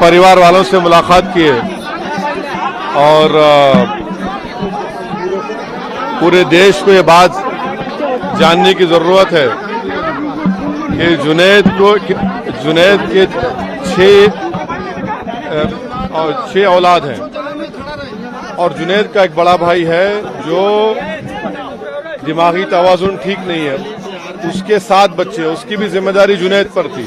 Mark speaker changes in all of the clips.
Speaker 1: परिवार वालों से मुलाकात की है और पूरे देश को ये बात जानने की ज़रूरत है कि जुनैद के 6 औलाद हैं और जुनैद का एक बड़ा भाई है जो दिमागी तवाज़ुन ठीक नहीं है, उसके 7 बच्चे, उसकी भी जिम्मेदारी जुनैद पर थी।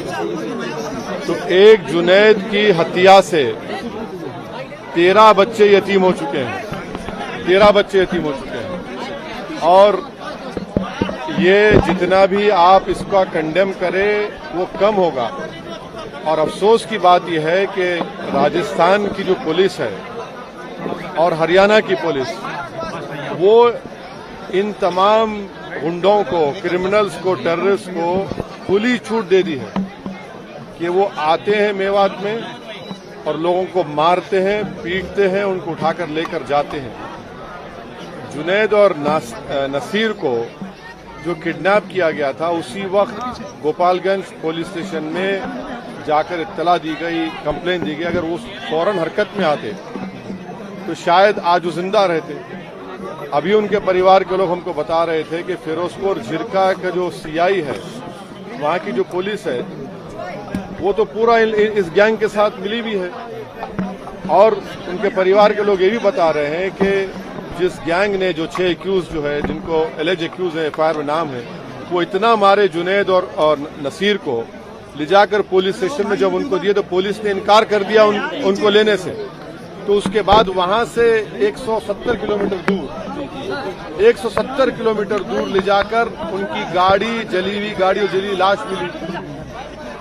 Speaker 1: तो एक जुनैद की हत्या से 13 बच्चे यतीम हो चुके हैं, 13 बच्चे यतीम हो चुके हैं। और ये जितना भी आप इसका कंडेम करें वो कम होगा। और अफसोस की बात यह है कि राजस्थान की जो पुलिस है और हरियाणा की पुलिस वो इन तमाम गुंडों को, क्रिमिनल्स को, टेररिस्ट को खुली छूट दे दी है कि वो आते हैं मेवात में और लोगों को मारते हैं, पीटते हैं, उनको उठाकर लेकर जाते हैं। जुनैद और नसीर को जो किडनैप किया गया था उसी वक्त गोपालगंज पुलिस स्टेशन में जाकर इत्तला दी गई, कंप्लेन दी गई। अगर वो फौरन हरकत में आते तो शायद आज वो जिंदा रहते। अभी उनके परिवार के लोग हमको बता रहे थे कि फिरोजपुर झिरका का जो सीआई है, वहाँ की जो पुलिस है, वो तो पूरा इस गैंग के साथ मिली भी है। और उनके परिवार के लोग ये भी बता रहे हैं कि जिस गैंग ने जो 6 एक्यूज जो है, जिनको एलिज एक्यूज है, एफआईआर में नाम है, वो इतना मारे जुनैद और नसीर को ले जाकर पुलिस स्टेशन में जब उनको दिए तो पुलिस ने इनकार कर दिया उनको लेने से। तो उसके बाद वहां से 170 किलोमीटर दूर ले जाकर उनकी गाड़ी, जली हुई गाड़ी और जली लाश मिली।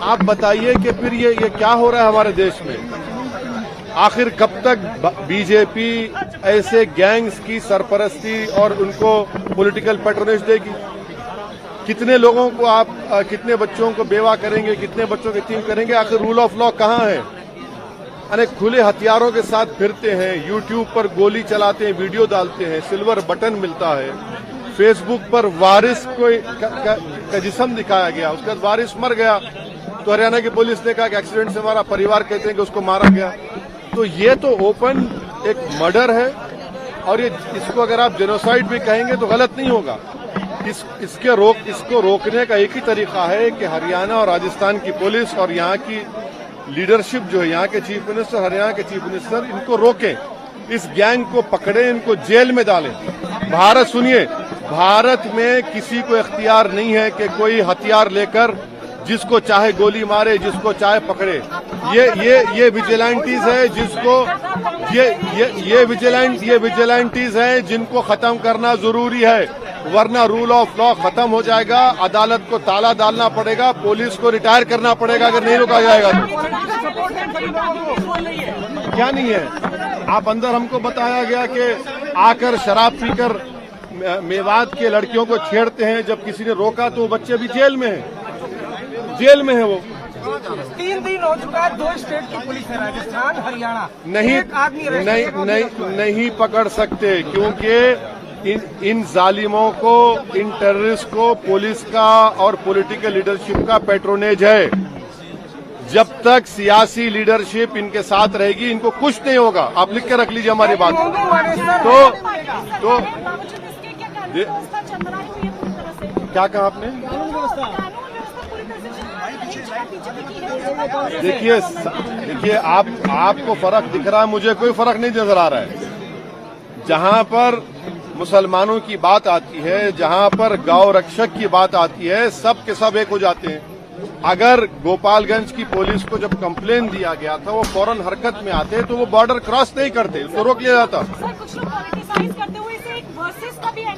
Speaker 1: आप बताइए कि फिर ये क्या हो रहा है हमारे देश में? आखिर कब तक बीजेपी ऐसे गैंग्स की सरपरस्ती और उनको पॉलिटिकल पैट्रोनेज देगी? कितने लोगों को आप कितने बच्चों को बेवा करेंगे, कितने बच्चों को यतीम करेंगे? आखिर रूल ऑफ लॉ कहाँ है? अनेक खुले हथियारों के साथ फिरते हैं, यूट्यूब पर गोली चलाते हैं, वीडियो डालते हैं, सिल्वर बटन मिलता है, फेसबुक पर वारिस का जिस्म दिखाया गया, उसके बाद वारिस मर गया तो हरियाणा की पुलिस ने कहा कि एक्सीडेंट से हमारा परिवार कहते हैं कि उसको मारा गया। तो ये तो ओपन एक मर्डर है और इसको अगर आप जेनोसाइड भी कहेंगे तो गलत नहीं होगा। इसको रोकने का एक ही तरीका है कि हरियाणा और राजस्थान की पुलिस और यहाँ की लीडरशिप जो है, यहाँ के चीफ मिनिस्टर, हरियाणा के चीफ मिनिस्टर, इनको रोकें, इस गैंग को पकड़ें, इनको जेल में डालें। भारत में किसी को इख्तियार नहीं है कि कोई हथियार लेकर जिसको चाहे गोली मारे, जिसको चाहे पकड़े। ये विजिलेंटीज है जिसको ये विजिलेंटीज है जिनको खत्म करना जरूरी है, वरना रूल ऑफ लॉ खत्म हो जाएगा, अदालत को ताला डालना पड़ेगा, पुलिस को रिटायर करना पड़ेगा अगर नहीं रोका जाएगा तो। क्या नहीं है? आप अंदर हमको बताया गया कि आकर शराब पीकर मेवात के लड़कियों को छेड़ते हैं, जब किसी ने रोका तो वो बच्चे अभी जेल में है वो।
Speaker 2: 3 दिन हो चुका है, 2 स्टेट की पुलिस है, राजस्थान, हरियाणा,
Speaker 1: नहीं पकड़ सकते क्योंकि इन जालिमों को, इन टेररिस्ट को पुलिस का और पॉलिटिकल लीडरशिप का पैट्रोनेज है। जब तक सियासी लीडरशिप इनके साथ रहेगी इनको कुछ नहीं होगा। आप लिख के रख लीजिए हमारी बात। तो क्या कहा आपने? देखिए आपको फर्क दिख रहा है, मुझे कोई फर्क नहीं नजर आ रहा है। जहां पर मुसलमानों की बात आती है, जहां पर गौ रक्षक की बात आती है, सब के सब एक हो जाते हैं। अगर गोपालगंज की पुलिस को जब कंप्लेन दिया गया था वो फौरन हरकत में आते तो वो बॉर्डर क्रॉस नहीं करते, उसको रोक लिया जाता।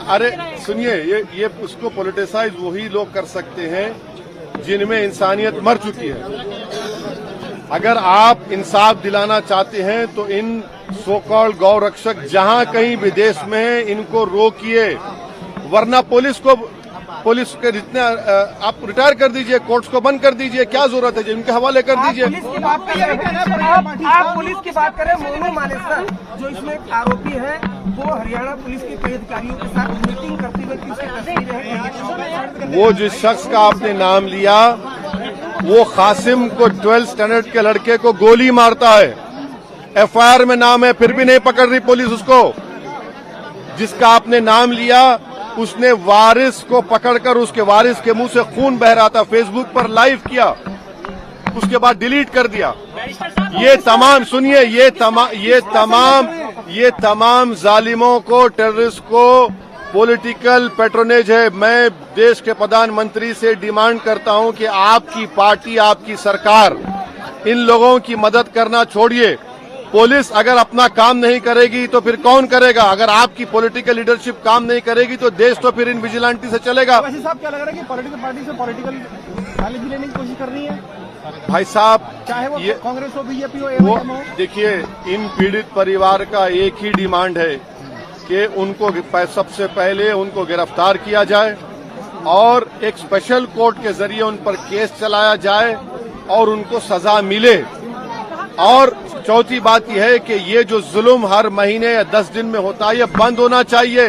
Speaker 1: अरे सुनिए, ये उसको पॉलिटिसाइज वही लोग कर सकते हैं जिनमें इंसानियत मर चुकी है। अगर आप इंसाफ दिलाना चाहते हैं तो इन सो कॉल्ड गौ रक्षक जहां कहीं विदेश में हैं इनको रोकिए, वरना पुलिस के जितने आप रिटायर कर दीजिए, कोर्ट्स को बंद कर दीजिए, क्या जरूरत है? इनके हवाले कर दीजिए।
Speaker 2: आप पुलिस की बात करें, मोनू मानेसर जो इसमें आरोपी है वो हरियाणा पुलिस के कई अधिकारियों के साथ मीटिंग करते हुए उसकी तस्वीरें हैं।
Speaker 1: वो जिस शख्स का आपने नाम लिया वो कासिम को 12th स्टैंडर्ड के लड़के को गोली मारता है, एफआईआर में नाम है, फिर भी नहीं पकड़ रही पुलिस उसको। जिसका आपने नाम लिया उसने वारिस को पकड़कर उसके वारिस के मुंह से खून बह रहा था, फेसबुक पर लाइव किया, उसके बाद डिलीट कर दिया। ये तमाम सुनिए, ये तमाम जालिमों को, टेररिस्ट को पॉलिटिकल पैट्रोनेज है। मैं देश के प्रधानमंत्री से डिमांड करता हूं कि आपकी पार्टी, आपकी सरकार इन लोगों की मदद करना छोड़िए। पुलिस अगर अपना काम नहीं करेगी तो फिर कौन करेगा? अगर आपकी पॉलिटिकल लीडरशिप काम नहीं करेगी तो देश तो फिर इन विजिलेंटी से चलेगा।
Speaker 2: वैसे साहब क्या लग रहा है कि पॉलिटिकल पार्टी से पॉलिटिकल एलिजी लेने की कोशिश कर रही है?
Speaker 1: भाई साहब,
Speaker 2: चाहे वो कांग्रेस हो, बीजेपी हो,
Speaker 1: वो
Speaker 2: एमआईएम हो।
Speaker 1: देखिए, इन पीड़ित परिवार का एक ही डिमांड है कि उनको सबसे पहले उनको गिरफ्तार किया जाए और एक स्पेशल कोर्ट के जरिए उन पर केस चलाया जाए और उनको सजा मिले। और चौथी बात यह है कि ये जो जुल्म हर महीने या 10 दिन में होता है, ये बंद होना चाहिए।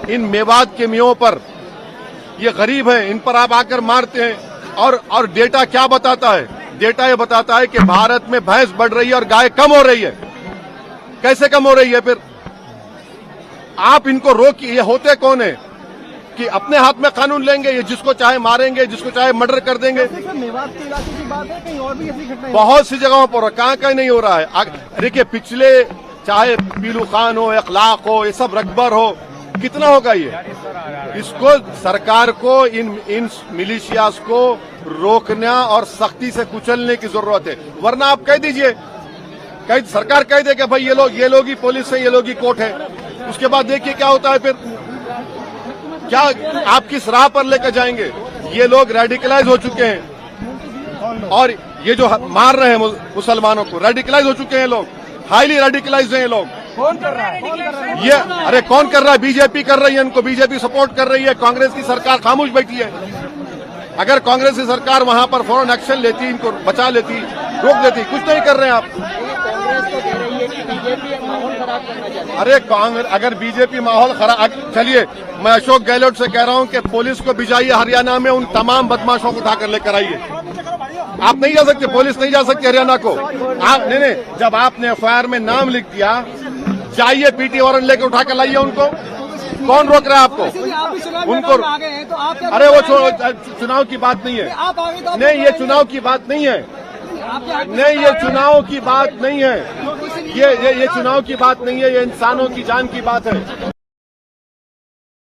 Speaker 1: इन मेवात के मियों पर, ये गरीब हैं, इन पर आप आकर मारते हैं। और डेटा क्या बताता है? डेटा ये बताता है कि भारत में भैंस बढ़ रही है और गाय कम हो रही है। कैसे कम हो रही है? फिर आप इनको रोकिए। ये होते कौन है कि अपने हाथ में कानून लेंगे, ये जिसको चाहे मारेंगे, जिसको चाहे मर्डर कर देंगे।
Speaker 2: मेवात के इलाके की बात है, कहीं और भी ऐसी घटनाएं
Speaker 1: बहुत सी जगहों पर, कहां नहीं हो रहा है। देखिए, पिछले चाहे पीलू खान हो, इखलाक हो, ये सब रकबर हो, कितना होगा ये? इसको सरकार को इन मिलिशियास को रोकना और सख्ती से कुचलने की जरूरत है। वरना आप कह दीजिए, सरकार कह दे कि भाई ये लोग ही पुलिस है, ये लोग ही कोर्ट है। उसके बाद देखिए क्या होता है। फिर क्या आप किस राह पर लेकर जाएंगे? ये लोग रेडिकलाइज हो चुके हैं और ये जो मार रहे हैं मुसलमानों को, रेडिकलाइज हो चुके हैं लोग, हाईली रेडिकलाइज हैं ये लोग।
Speaker 2: कौन कर रहा है?
Speaker 1: ये अरे कौन कर रहा है? बीजेपी कर रही है, इनको बीजेपी सपोर्ट कर रही है। कांग्रेस की सरकार खामोश बैठी है। अगर कांग्रेस की सरकार वहां पर फौरन एक्शन लेती, इनको बचा लेती, रोक देती, कुछ नहीं कर रहे हैं आप।
Speaker 3: कांग्रेस तो कह रही है कि बीजेपी माहौल खराब करना चाहती है।
Speaker 1: अरे कांग्रेस, अगर बीजेपी माहौल खराब, चलिए मैं अशोक गहलोत से कह रहा हूं कि पुलिस को भिजाइए हरियाणा में, उन तमाम बदमाशों को उठाकर लेकर आइए। आप नहीं जा सकते, पुलिस नहीं जा सकती हरियाणा को। आप नहीं, जब आपने एफआईआर में नाम लिख दिया, जाइए पीटी वारंट लेकर उठा कर लाइए उनको। कौन रोक रहा है आपको? उनको अरे वो चुनाव की बात नहीं है। नहीं, ये चुनाव की बात नहीं है। नहीं, ये चुनाव की बात नहीं है। ये चुनाव की बात नहीं है, ये इंसानों की जान की बात है।